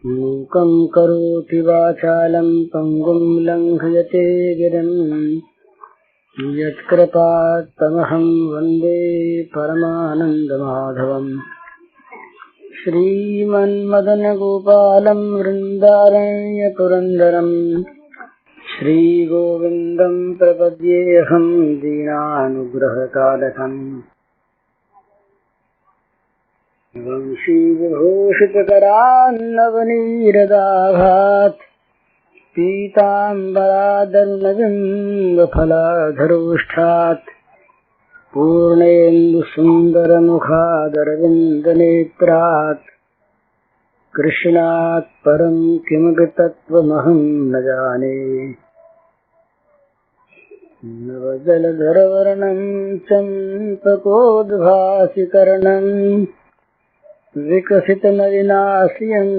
मूकं करोति वाचालं पंगुं लंघयते गिरिं यत्कृपात्तमहं वन्दे परमानन्दमाधवम्। श्रीमन्मदनगोपालं वृन्दारण्यपुरन्दरं श्रीगोविन्दं प्रपद्येऽहं दीनानुग्रहकालकम्। वंशीविभूषितकरान्नवनीरदाभात् पीताम्बरादरुणबिम्बफलाधरोष्ठात् पूर्णेन्दुसुन्दरमुखादरविन्दनेत्रात् कृष्णात् परं किमपि तत्त्वमहं न जाने। नवजलधरवर्णं चम्पकोद्भासिकर्णं विकसितनलिनास्यं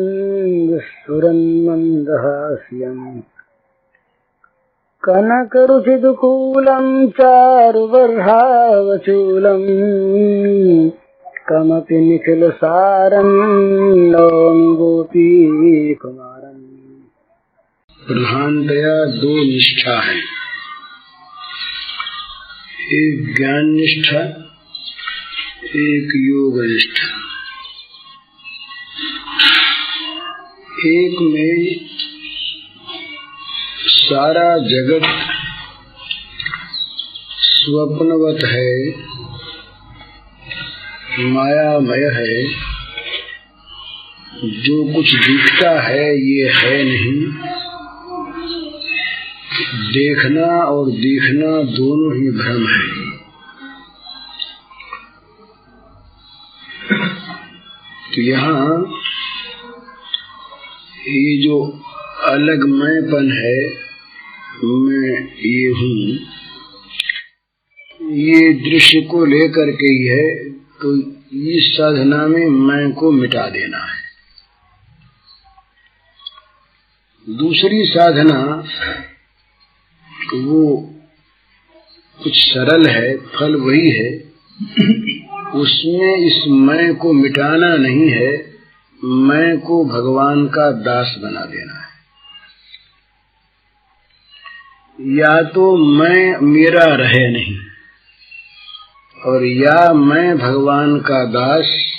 स्फुरन्मन्दहास्यं कनकरुचिदुकूलं चारुबर्हावचूलं कमपि निखिलसारं नौमि गोपीकुमारम्। प्रधानतया दो निष्ठा है, एक ज्ञान निष्ठा, एक योग निष्ठा। एक में सारा जगत स्वप्नवत है, मायामय है। जो कुछ दिखता है ये है नहीं। देखना और दिखना दोनों ही भ्रम है। तो यहाँ ये जो अलग मैंपन है, मैं ये हूँ, ये दृश्य को लेकर के ही है। तो इस साधना में मैं को मिटा देना है। दूसरी साधना वो कुछ सरल है, फल वही है। उसमें इस मैं को मिटाना नहीं है, मैं को भगवान का दास बना देना है। या तो मैं मेरा रहे नहीं, और या मैं भगवान का दास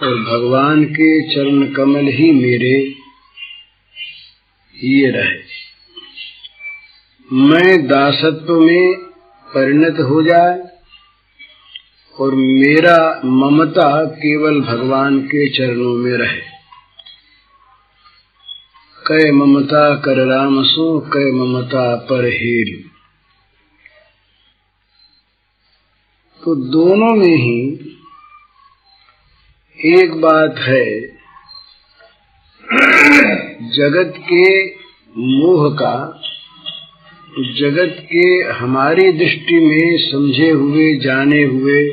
और भगवान के चरण कमल ही मेरे, ये रहे। मैं दासत्व में परिणत हो जाए और मेरा ममता केवल भगवान के चरणों में रहे। कै ममता कर राम सो, कै ममता पर हेरि। तो दोनों में ही एक बात है, जगत के मोह का, जगत के हमारी दृष्टि में समझे हुए, जाने हुए,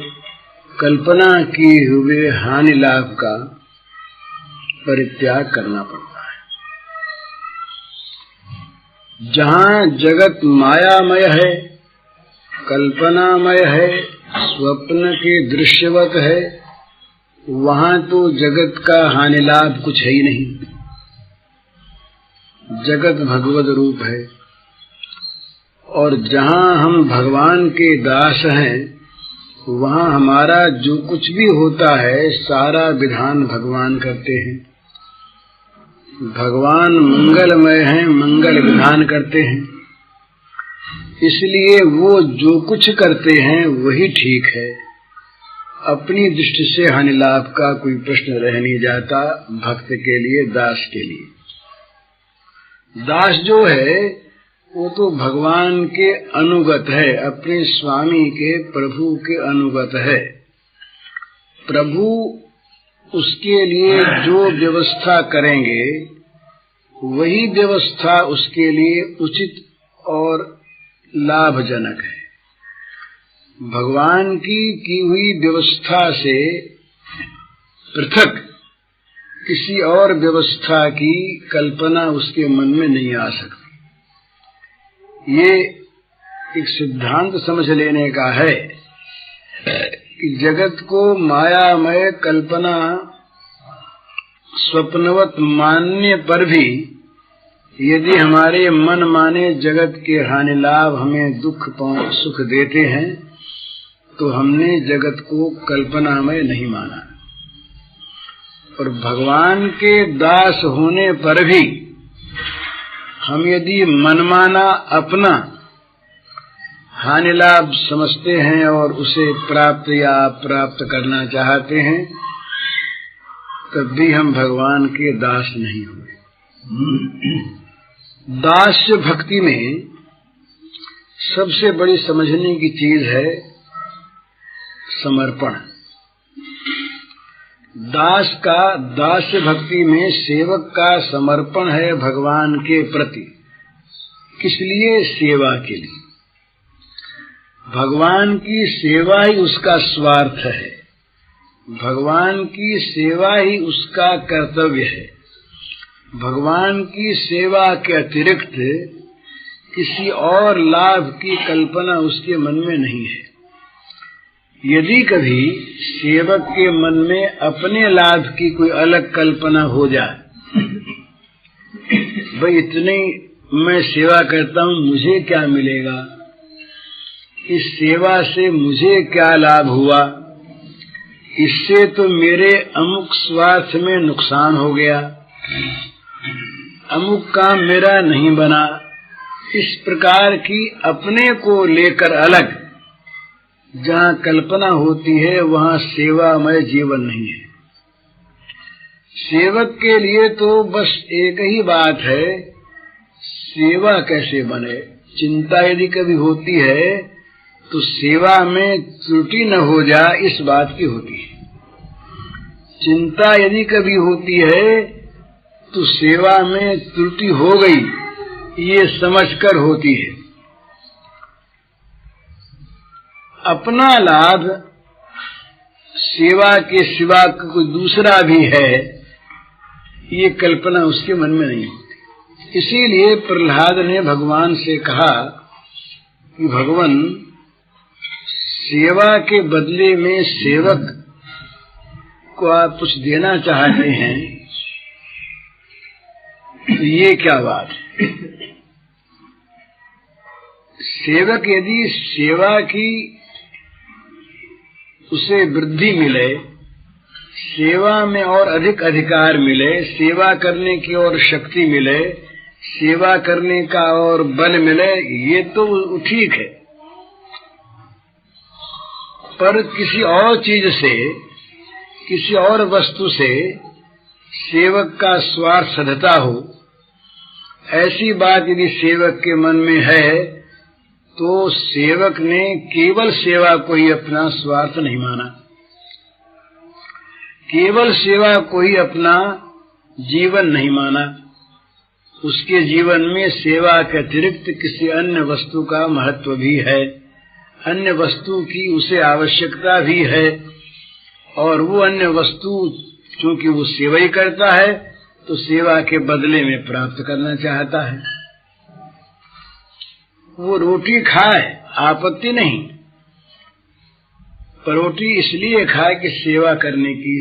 कल्पना किए हुए हानि लाभ का परित्याग करना पड़ता है। जहाँ जगत मायामय है, कल्पनामय है, स्वप्न के दृश्यवत है, वहाँ तो जगत का हानि लाभ कुछ है ही नहीं। जगत भगवद रूप है। और जहाँ हम भगवान के दास हैं, वहाँ हमारा जो कुछ भी होता है सारा विधान भगवान करते हैं। भगवान मंगलमय हैं, मंगल विधान करते हैं। इसलिए वो जो कुछ करते हैं वही ठीक है। अपनी दृष्टि से हानि लाभ का कोई प्रश्न रह नहीं जाता भक्त के लिए, दास के लिए। दास जो है वो तो भगवान के अनुगत है, अपने स्वामी के, प्रभु के अनुगत है। प्रभु उसके लिए जो व्यवस्था करेंगे वही व्यवस्था उसके लिए उचित और लाभजनक है। भगवान की हुई व्यवस्था से पृथक किसी और व्यवस्था की कल्पना उसके मन में नहीं आ सकती। ये एक सिद्धांत समझ लेने का है कि जगत को मायामय कल्पना स्वप्नवत मानने पर भी यदि हमारे मन माने जगत के हानि लाभ हमें सुख देते हैं तो हमने जगत को कल्पनामय नहीं माना। और भगवान के दास होने पर भी हम यदि मनमाना अपना हानि लाभ समझते हैं और उसे प्राप्त या अप्राप्त करना चाहते हैं, तब भी हम भगवान के दास नहीं हुए। दास्य भक्ति में सबसे बड़ी समझने की चीज है समर्पण। दास्य भक्ति में सेवक का समर्पण है भगवान के प्रति। किस लिए? सेवा के लिए। भगवान की सेवा ही उसका स्वार्थ है, भगवान की सेवा ही उसका कर्तव्य है। भगवान की सेवा के अतिरिक्त किसी और लाभ की कल्पना उसके मन में नहीं है। यदि कभी सेवक के मन में अपने लाभ की कोई अलग कल्पना हो जाए, भाई इतनी मैं सेवा करता हूँ, मुझे क्या मिलेगा, इस सेवा से मुझे क्या लाभ हुआ, इससे तो मेरे अमुक स्वार्थ में नुकसान हो गया, अमुक काम मेरा नहीं बना, इस प्रकार की अपने को लेकर अलग जहाँ कल्पना होती है वहाँ सेवामय जीवन नहीं है। सेवक के लिए तो बस एक ही बात है, सेवा कैसे बने। चिंता यदि कभी होती है तो सेवा में त्रुटि न हो जाए इस बात की होती है। चिंता यदि कभी होती है तो सेवा में त्रुटि हो गई ये समझकर होती है। अपना लाभ सेवा के सिवा कोई दूसरा भी है ये कल्पना उसके मन में नहीं होती। इसीलिए प्रहलाद ने भगवान से कहा कि भगवान, सेवा के बदले में सेवक को आप कुछ देना चाहते हैं, तो ये क्या बात है। सेवक यदि सेवा की उसे वृद्धि मिले, सेवा में और अधिक अधिकार मिले, सेवा करने की और शक्ति मिले, सेवा करने का और बल मिले, ये तो ठीक है। पर किसी और चीज से, किसी और वस्तु से सेवक का स्वार्थ सधता हो, ऐसी बात यदि सेवक के मन में है तो सेवक ने केवल सेवा को ही अपना स्वार्थ नहीं माना, केवल सेवा को ही अपना जीवन नहीं माना। उसके जीवन में सेवा के अतिरिक्त किसी अन्य वस्तु का महत्व भी है, अन्य वस्तु की उसे आवश्यकता भी है, और वो अन्य वस्तु चूंकि वो सेवा ही करता है तो सेवा के बदले में प्राप्त करना चाहता है। वो रोटी खाए आपत्ति नहीं, पर रोटी इसलिए खाए कि सेवा करने की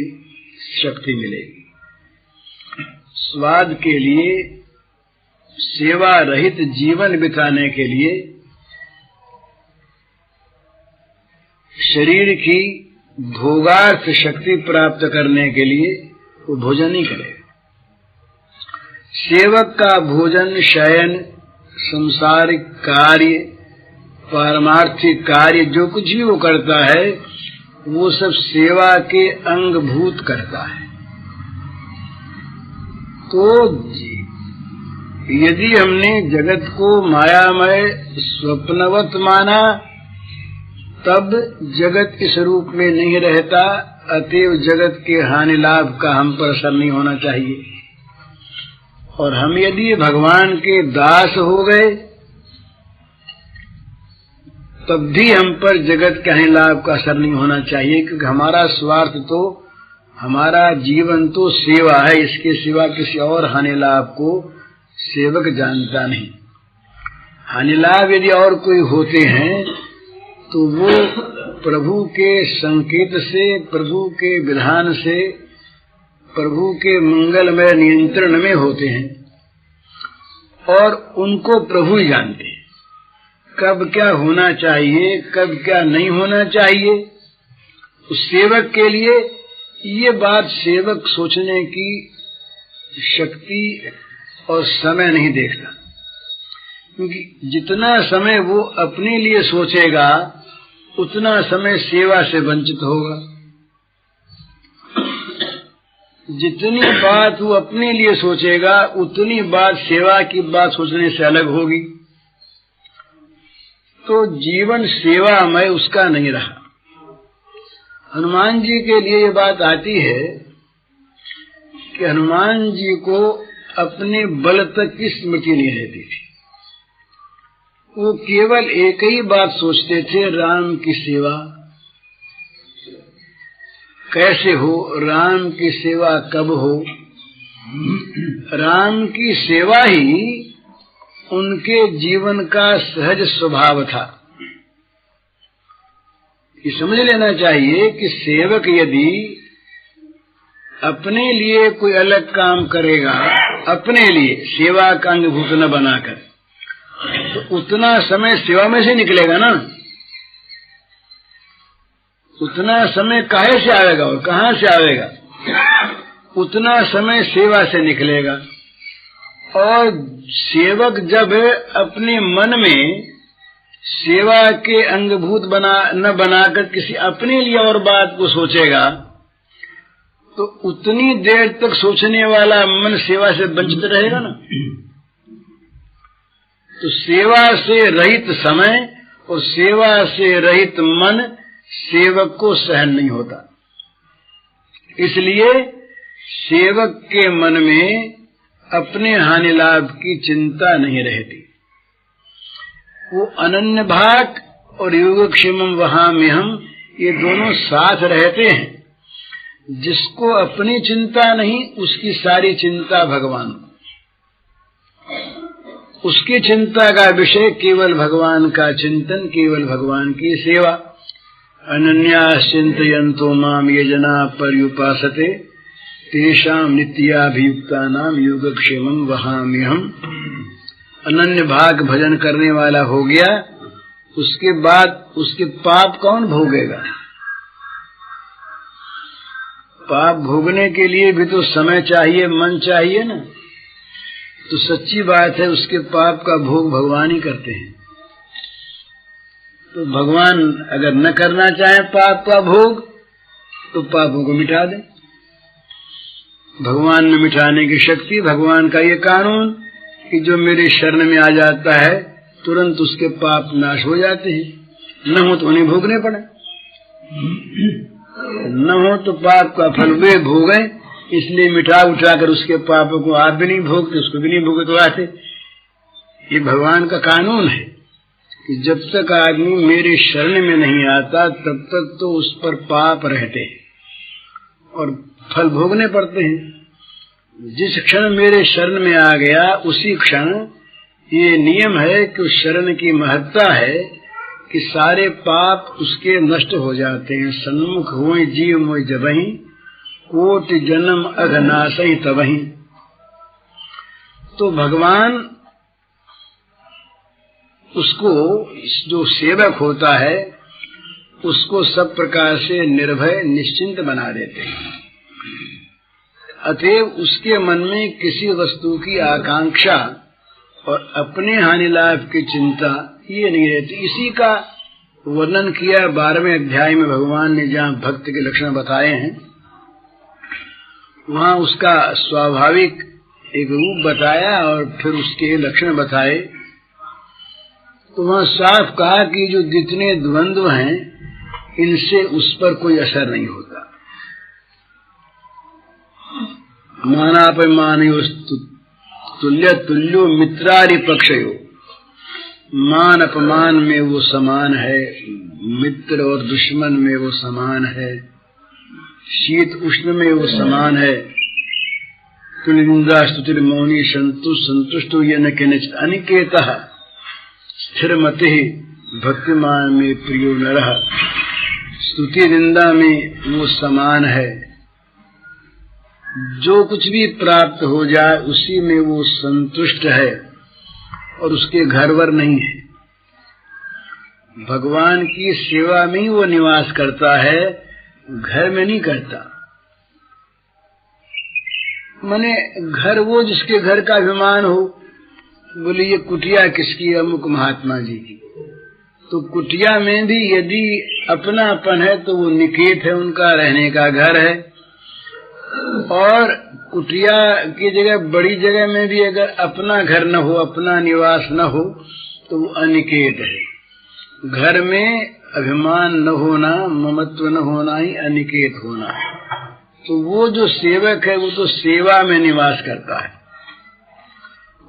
शक्ति मिलेगी। स्वाद के लिए, सेवा रहित जीवन बिताने के लिए शरीर की भोगार्थ शक्ति प्राप्त करने के लिए वो भोजन ही करेगा। सेवक का भोजन, शयन, संसारिक कार्य, पारमार्थिक कार्य जो कुछ भी वो करता है वो सब सेवा के अंगभूत करता है। तो यदि हमने जगत को मायामय स्वप्नवत माना तब जगत इस रूप में नहीं रहता, अतएव जगत के हानि लाभ का हम पर असर नहीं होना चाहिए। और हम यदि भगवान के दास हो गए तब भी हम पर जगत के हानि लाभ का असर नहीं होना चाहिए, क्योंकि हमारा स्वार्थ तो, हमारा जीवन तो सेवा है, इसके सिवा किसी और हानि लाभ को सेवक जानता नहीं। हानि लाभ यदि और कोई होते हैं तो वो प्रभु के संकेत से, प्रभु के विधान से प्रभु के मंगलमय नियंत्रण में होते हैं और उनको प्रभु ही जानते हैं कब क्या होना चाहिए, कब क्या नहीं होना चाहिए। उस सेवक के लिए ये बात सेवक सोचने की शक्ति और समय नहीं देखता, क्योंकि जितना समय वो अपने लिए सोचेगा उतना समय सेवा से वंचित होगा। जितनी बात वो अपने लिए सोचेगा उतनी बात सेवा की बात सोचने से अलग होगी, तो जीवन सेवामय उसका नहीं रहा। हनुमान जी के लिए ये बात आती है कि हनुमान जी को अपने बल तक की स्मृति नहीं रहती थी। वो केवल एक ही बात सोचते थे, राम की सेवा कैसे हो, राम की सेवा कब हो। राम की सेवा ही उनके जीवन का सहज स्वभाव था। ये समझ लेना चाहिए कि सेवक यदि अपने लिए कोई अलग काम करेगा, अपने लिए सेवा का अंगभूत न बनाकर, तो उतना समय सेवा में से निकलेगा ना। उतना समय काहे से आएगा और कहाँ से आएगा? उतना समय सेवा से निकलेगा। और सेवक जब अपने मन में सेवा के अंगभूत न बनाकर किसी अपने लिए और बात को सोचेगा, तो उतनी देर तक सोचने वाला मन सेवा से वंचित रहेगा ना। तो सेवा से रहित समय और सेवा से रहित मन सेवक को सहन नहीं होता। इसलिए सेवक के मन में अपने हानि लाभ की चिंता नहीं रहती। वो अनन्य भाग और योगक्षेमम वहाम्यहम् ये दोनों साथ रहते हैं। जिसको अपनी चिंता नहीं, उसकी सारी चिंता भगवान। उसकी चिंता का विषय केवल भगवान का चिंतन, केवल भगवान की सेवा। अनन्यास चिंतयन्तो माम ये जना पर्युपासते तेषां नित्याभियुक्तानां योगक्षेमं वहाम्यहम्। अनन्य भाग भजन करने वाला हो गया, उसके बाद उसके पाप कौन भोगेगा? पाप भोगने के लिए भी तो समय चाहिए, मन चाहिए ना। तो सच्ची बात है, उसके पाप का भोग भगवान ही करते हैं। तो भगवान अगर न करना चाहे पाप का भोग, तो पापों को मिटा दे। भगवान में मिटाने की शक्ति, भगवान का ये कानून कि जो मेरे शरण में आ जाता है तुरंत उसके पाप नाश हो जाते हैं। न हो तो उन्हें भोगने पड़े, न हो तो पाप का फल वे भोगे। इसलिए मिटा उठा कर उसके पापों को आप भी नहीं भोगते, उसको भी नहीं भुगतवाते। ये भगवान का कानून है कि जब तक आदमी मेरे शरण में नहीं आता तब तक तो उस पर पाप रहते हैं और फल भोगने पड़ते हैं। जिस क्षण मेरे शरण में आ गया उसी क्षण ये नियम है कि उस शरण की महत्ता है कि सारे पाप उसके नष्ट हो जाते हैं। सन्मुख हुए जीव मोय जबहि, कोटि जन्म अघनाशई तबहि। तो भगवान उसको, जो सेवक होता है, उसको सब प्रकार से निर्भय निश्चिंत बना देते हैं। अतएव उसके मन में किसी वस्तु की आकांक्षा और अपने हानि लाभ की चिंता ये नहीं रहती। इसी का वर्णन किया 12वें अध्याय में भगवान ने, जहाँ भक्त के लक्षण बताए हैं, वहाँ उसका स्वाभाविक एक रूप बताया और फिर उसके लक्षण बताए। तो वहाँ साफ कहा कि जो जितने द्वंद्व हैं इनसे उस पर कोई असर नहीं होता। मानापमानयो तुल्य तुल्यो मित्रारि पक्षयो। मान अपमान में वो समान है, मित्र और दुश्मन में वो समान है, शीत उष्ण में वो समान है। तुलिंदा स्तुति मौनी संतुष्टो ये न किंचित अनिकेतः स्थिरमति भक्तिमान में प्रियो नरः। स्तुति निंदा में वो समान है, जो कुछ भी प्राप्त हो जाए उसी में वो संतुष्ट है और उसके घरवर नहीं है। भगवान की सेवा में ही वो निवास करता है, घर में नहीं करता। माने घर वो जिसके घर का अभिमान हो। बोले ये कुटिया किसकी? अमुक महात्मा जी की। तो कुटिया में भी यदि अपनापन है तो वो निकेत है, उनका रहने का घर है। और कुटिया की जगह, बड़ी जगह में भी अगर अपना घर न हो, अपना निवास न हो, तो वो अनिकेत है। घर में अभिमान न होना, ममत्व न होना ही अनिकेत होना है। तो वो जो सेवक है वो तो सेवा में निवास करता है,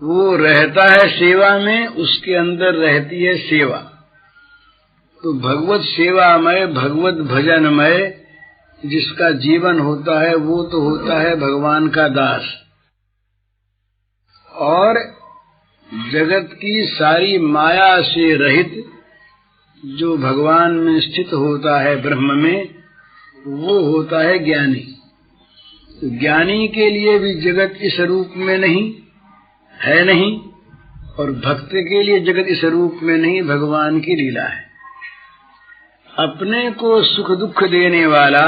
वो रहता है सेवा में, उसके अंदर रहती है सेवा। तो भगवत सेवामय, भगवत भजनमय जिसका जीवन होता है वो तो होता है भगवान का दास। और जगत की सारी माया से रहित जो भगवान में स्थित होता है, ब्रह्म में, वो होता है ज्ञानी। तो ज्ञानी के लिए भी जगत इस रूप में नहीं है, नहीं, और भक्त के लिए जगत इस रूप में नहीं, भगवान की लीला है। अपने को सुख दुख देने वाला,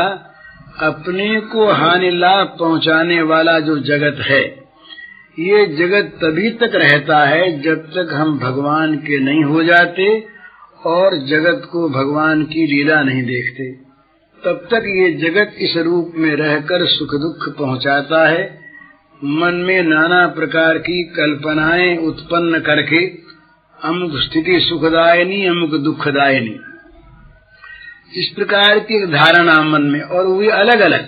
अपने को हानि लाभ पहुंचाने वाला जो जगत है, ये जगत तभी तक रहता है जब तक हम भगवान के नहीं हो जाते और जगत को भगवान की लीला नहीं देखते। तब तक ये जगत इस रूप में रहकर सुख दुख पहुंचाता है, मन में नाना प्रकार की कल्पनाएं उत्पन्न करके अमुक स्थिति सुखदायिनी, अमुक दुखदायिनी, इस प्रकार की धारणा मन में, और वो अलग अलग,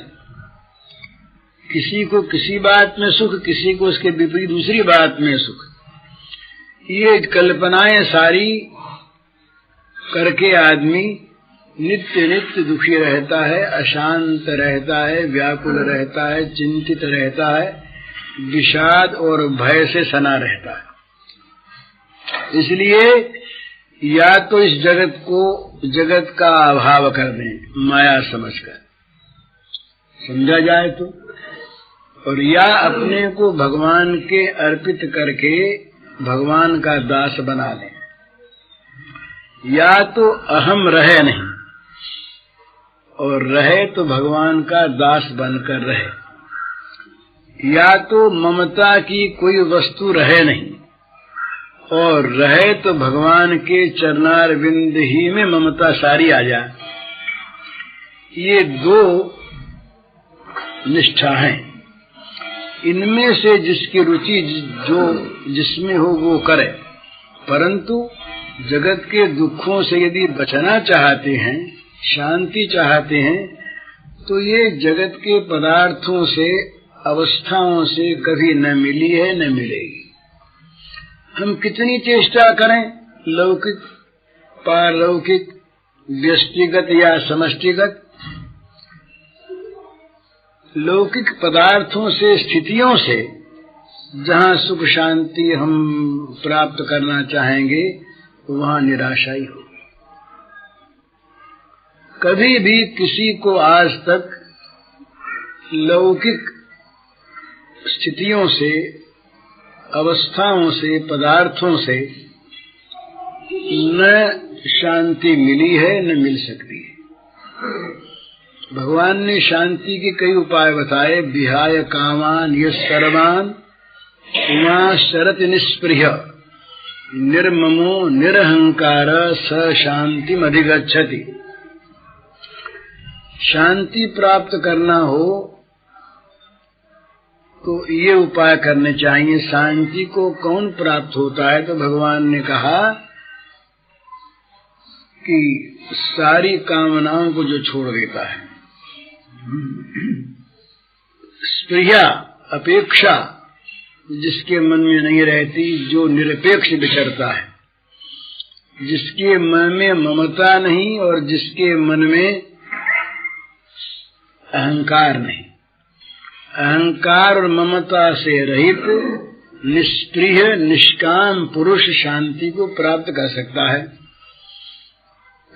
किसी को किसी बात में सुख, किसी को उसके विपरीत दूसरी बात में सुख। ये कल्पनाएं सारी करके आदमी नित्य नित्य दुखी रहता है, अशांत रहता है, व्याकुल रहता है, चिंतित रहता है, विषाद और भय से सना रहता है। इसलिए या तो इस जगत को जगत का अभाव कर दें माया समझकर, समझा जाए तो, और या अपने को भगवान के अर्पित करके भगवान का दास बना लें। या तो अहम रहे नहीं, और रहे तो भगवान का दास बनकर रहे, या तो ममता की कोई वस्तु रहे नहीं, और रहे तो भगवान के चरणार बिंद ही में ममता सारी आ जाए। ये दो निष्ठा है। इनमें से जिसकी रुचि जो जिसमें हो वो करे, परंतु जगत के दुखों से यदि बचना चाहते हैं, शांति चाहते हैं, तो ये जगत के पदार्थों से, अवस्थाओं से कभी न मिली है न मिलेगी। हम कितनी चेष्टा करें, लौकिक, पारलौकिक, व्यष्टिगत या समष्टिगत, लौकिक पदार्थों से, स्थितियों से जहाँ सुख शांति हम प्राप्त करना चाहेंगे, वहाँ निराशा ही होगी। कभी भी किसी को आज तक लौकिक स्थितियों से, अवस्थाओं से, पदार्थों से न शांति मिली है न मिल सकती है। भगवान ने शांति के कई उपाय बताए। विहाय कामान यः सर्वान् उमा शरत निष्पृह निर्ममो निरहंकार स शांतिम अधिगच्छति। शांति प्राप्त करना हो तो ये उपाय करने चाहिए। शांति को कौन प्राप्त होता है? तो भगवान ने कहा कि सारी कामनाओं को जो छोड़ देता है, स्पृहा अपेक्षा जिसके मन में नहीं रहती, जो निरपेक्ष विचरता है, जिसके मन में ममता नहीं और जिसके मन में अहंकार नहीं, अहंकार और ममता से रहित निष्क्रिय निष्काम पुरुष शांति को प्राप्त कर सकता है।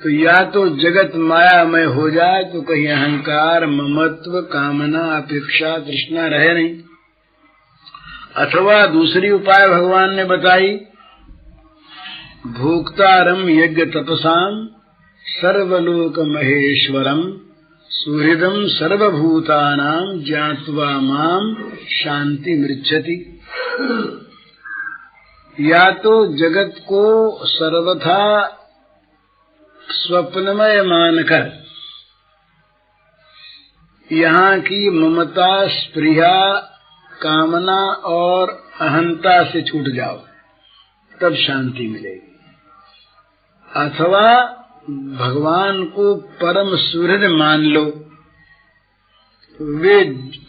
तो या तो जगत मायामय हो जाए तो कहीं अहंकार, ममत्व, कामना, अपेक्षा, तृष्णा रहे नहीं, अथवा दूसरी उपाय भगवान ने बताई, भोक्तारम यज्ञ तपसाम सर्वलोक महेश्वरम सुहृदम सर्वभूतानां ज्ञात्वा माम शांति मृच्छति। या तो जगत को सर्वथा स्वप्नमय मानकर यहाँ की ममता, स्पृहा, कामना और अहंता से छूट जाओ, तब शांति मिलेगी। अथवा भगवान को परम सुहृद मान लो। वे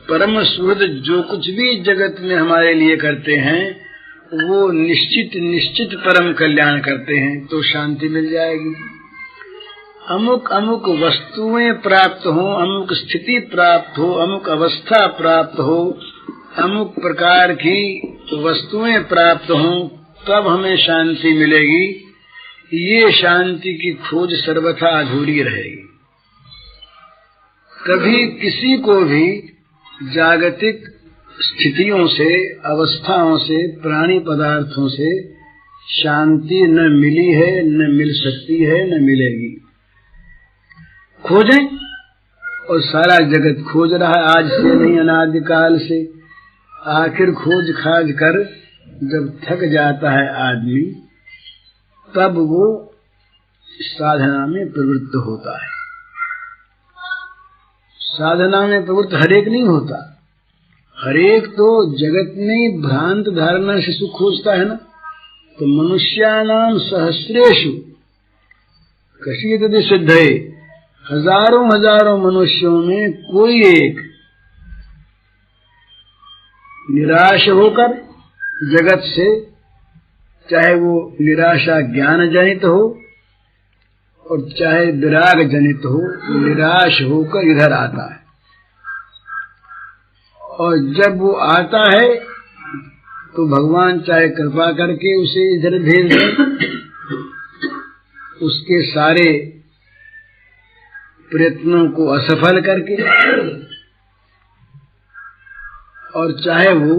परम सुहृद जो कुछ भी जगत में हमारे लिए करते हैं वो निश्चित परम कल्याण करते हैं, तो शांति मिल जाएगी। अमुक अमुक वस्तुएं प्राप्त हो, अमुक स्थिति प्राप्त हो, अमुक अवस्था प्राप्त हो, अमुक प्रकार की वस्तुएं प्राप्त हो, तब हमें शांति मिलेगी। ये शांति की खोज सर्वथा अधूरी रहेगी। कभी किसी को भी जागतिक स्थितियों से, अवस्थाओं से, प्राणी पदार्थों से शांति न मिली है, न मिल सकती है, न मिलेगी। खोजें, और सारा जगत खोज रहा है, आज से नहीं अनादिकाल से। आखिर खोज खाज कर जब थक जाता है आदमी, तब वो साधना में प्रवृत्त होता है। साधना में प्रवृत्त हरेक नहीं होता, हरेक तो जगत में भ्रांत धारणा से सुख खोजता है ना। तो मनुष्यानाम सहस्रेषु कशीदति सिद्धये, हजारों मनुष्यों में कोई एक निराश होकर जगत से, चाहे वो निराशा ज्ञान जनित हो और चाहे विराग जनित हो, निराश होकर इधर आता है। और जब वो आता है तो भगवान चाहे कृपा करके उसे इधर भेज दे, उसके सारे प्रयत्नों को असफल करके, और चाहे वो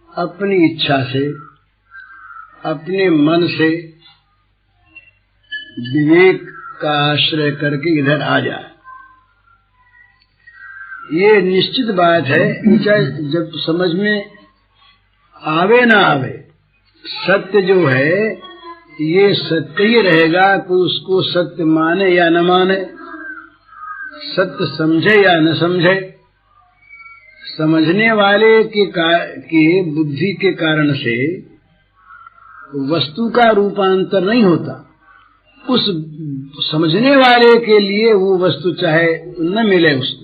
अपनी इच्छा से, अपने मन से विवेक का आश्रय करके इधर आ जाए। ये निश्चित बात है, चाहे जब समझ में आवे ना आवे, सत्य जो है ये सत्य ही रहेगा। कोई उसको सत्य माने या न माने, सत्य समझे या न समझे, समझने वाले के बुद्धि के कारण से वस्तु का रूपांतर नहीं होता। उस समझने वाले के लिए वो वस्तु चाहे न मिले उसको।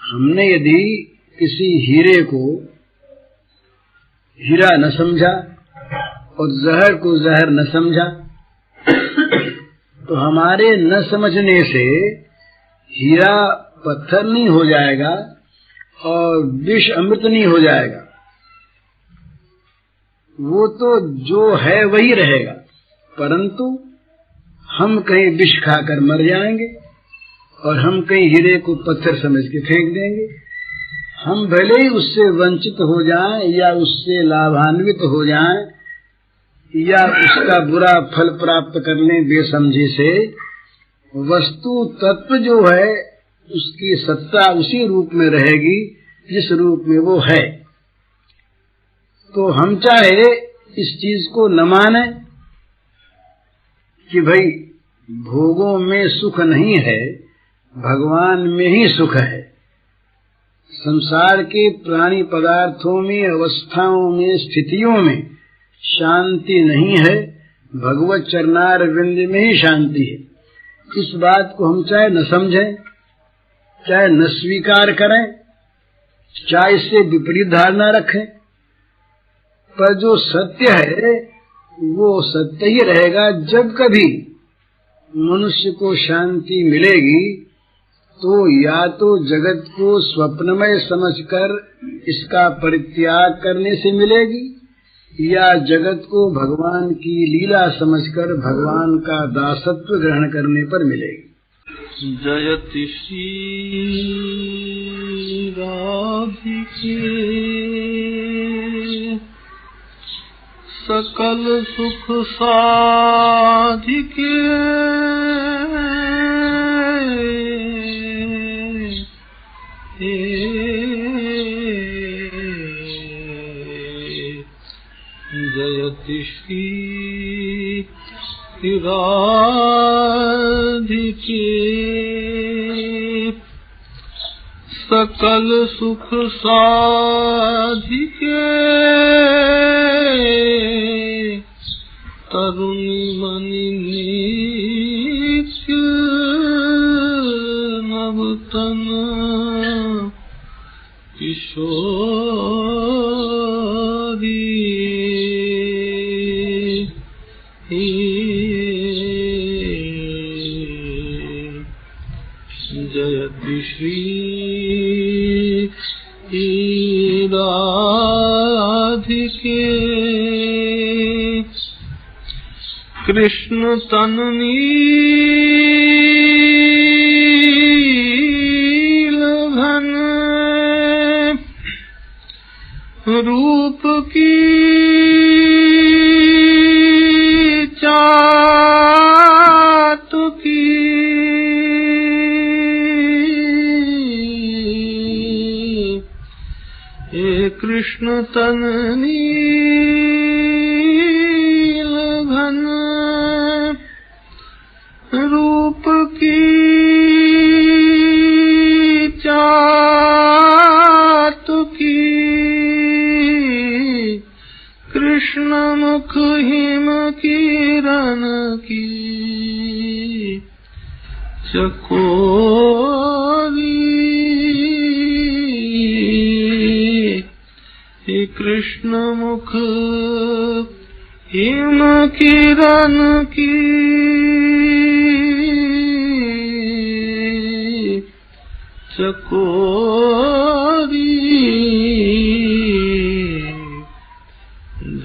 हमने यदि किसी हीरे को हीरा न समझा और जहर को जहर न समझा, तो हमारे न समझने से हीरा पत्थर नहीं हो जाएगा और विष अमृत नहीं हो जाएगा। वो तो जो है वही रहेगा, परंतु हम कहीं विष खाकर मर जाएंगे और हम कहीं हीरे को पत्थर समझ के फेंक देंगे। हम भले ही उससे वंचित हो जाएं या उससे लाभान्वित हो जाएं या उसका बुरा फल प्राप्त कर लें बेसमझी से, वस्तु तत्व जो है उसकी सत्ता उसी रूप में रहेगी जिस रूप में वो है। तो हम चाहे इस चीज को न माने कि भाई भोगों में सुख नहीं है, भगवान में ही सुख है। संसार के प्राणी पदार्थों में, अवस्थाओं में, स्थितियों में शांति नहीं है, भगवत चरणार विंद में ही शांति है। इस बात को हम चाहे न समझें, चाहे न स्वीकार करें, चाहे इससे विपरीत धारणा रखें, पर जो सत्य है वो सत्य ही रहेगा। जब कभी मनुष्य को शांति मिलेगी तो या तो जगत को स्वप्नमय समझकर इसका परित्याग करने से मिलेगी, या जगत को भगवान की लीला समझकर भगवान का दासत्व ग्रहण करने पर मिलेगी। जयति श्री राधिके सकल सुख साधिके जयति श्री राधिके सकल सुख साधिके तरुणी मणि नित्य नवतन किशोरी जयति श्री राधिके कृष्ण तन नील घन रूप की चातुकी कृष्ण तन नील घन रूप की चातुकी कृष्ण मुख हिम किरण की चकोरी कृष्ण मुख हिम किरण की चकोरी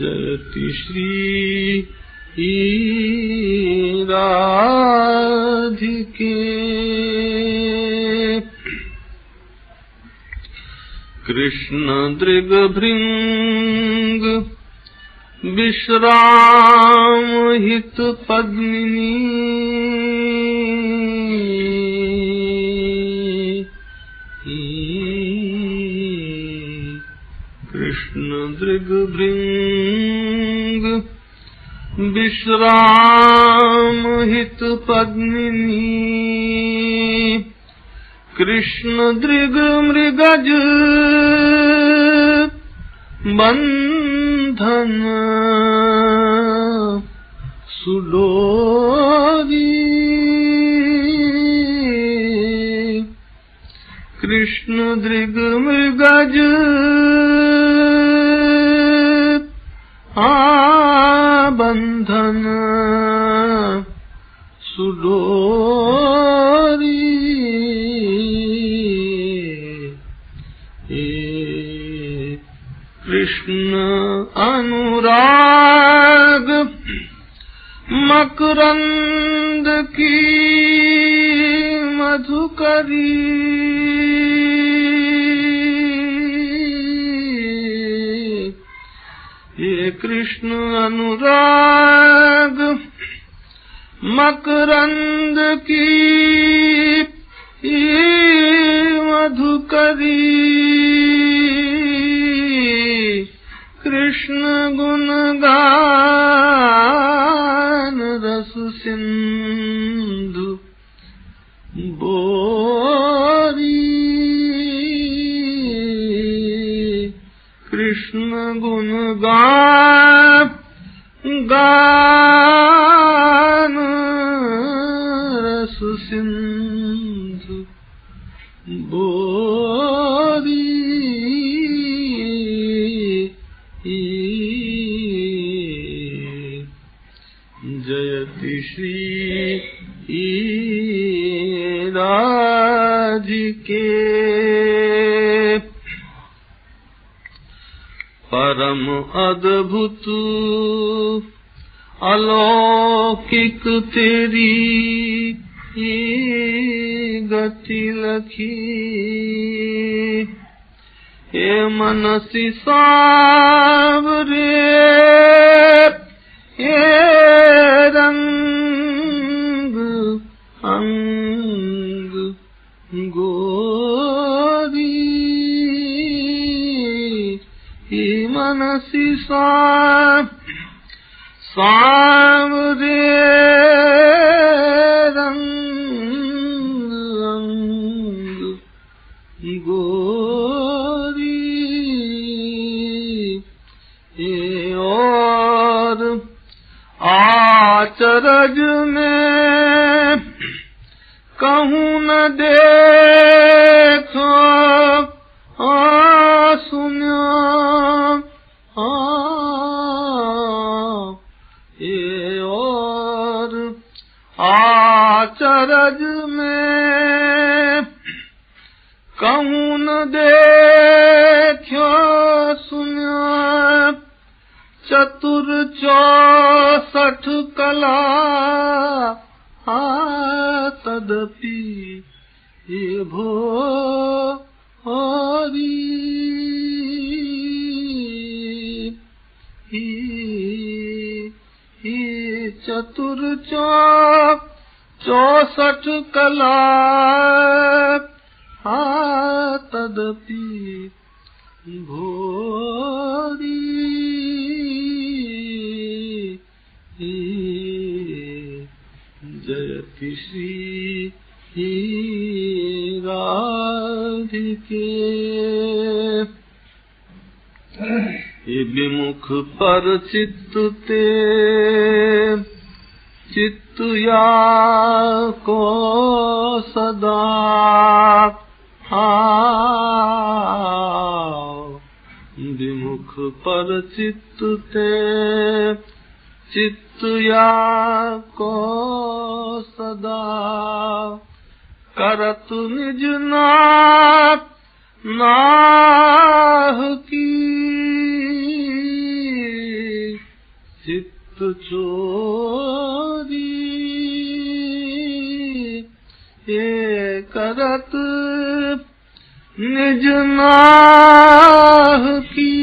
जयति श्री राधिके कृष्ण दृगभृंग विश्राम हित पद्मिनी कृष्ण दृगभृंग विश्राम हित पद्मिनी कृष्ण दृग मृगज बंधन सुडोरी कृष्ण दृग मृगज बंधन सुडोरी कृष्ण अनुराग मकरंद की मधुकरी ये कृष्ण अनुराग मकरंद की मधुकरी कृष्ण गुण गान रस सिंधु बोरी कृष्ण गुण गान रस सिंधु बोरी जयति श्री राधिके परम अद्भुत अलौकिक तेरी ये गति लखी, हे मनसी सावरे ये रंग अंग गोरी, हे मनसी सावरे रंग अंग गोरी, ये और आचरज में कहूँ न देखो सुनो, ये और आचरज में कहूँ न देखो सुनो, चतुर 64 कला तदपि ये भोरी, चतुर 64 कला तदपि भोरी, जयति श्री राधिके। ये विमुख पर चित्त ते चित्त या को सदा विमुख पर चित्त ते चित्त या को सदा, करत निज नाह की चित्त चोरी, ये करत निज नाह की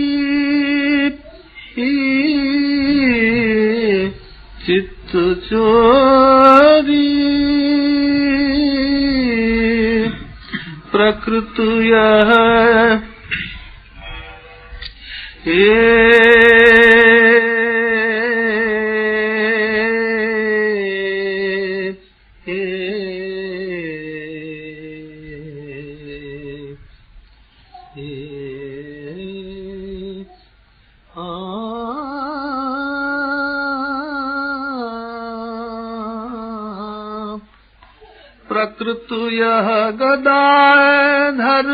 चित्त चोरी, प्रकृत यह प्रकृत यह गदाधर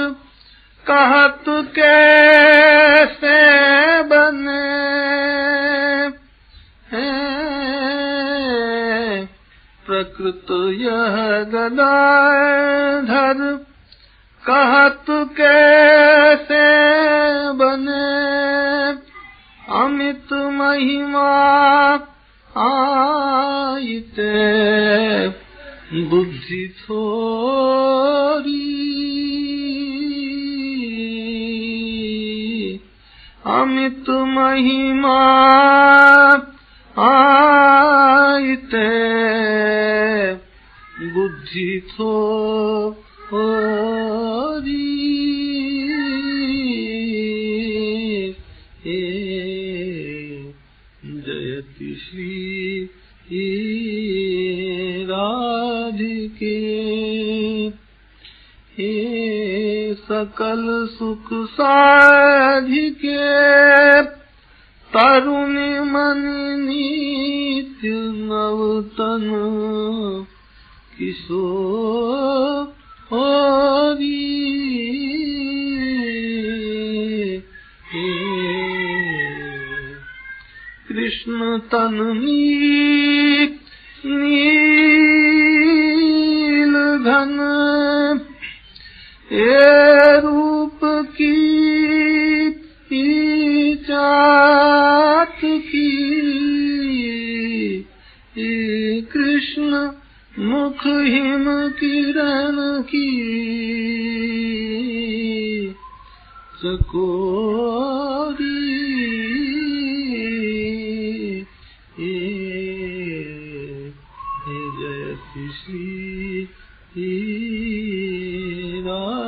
कहत कैसे बने, प्रकृत यह गदाधर कहत कैसे बने, अमित महिमा आईते बुद्धि थोरी, अमित महिमा आईते बुद्धि थोरी, जयति श्री राधिके। हे सकल सुख साधिके तरुणी मनि नित्य नवतन किशोरी, कृष्ण तन नील घन ये रूप की रात की कृष्ण मुख हिम किरण की चकोरी जय श्री राम।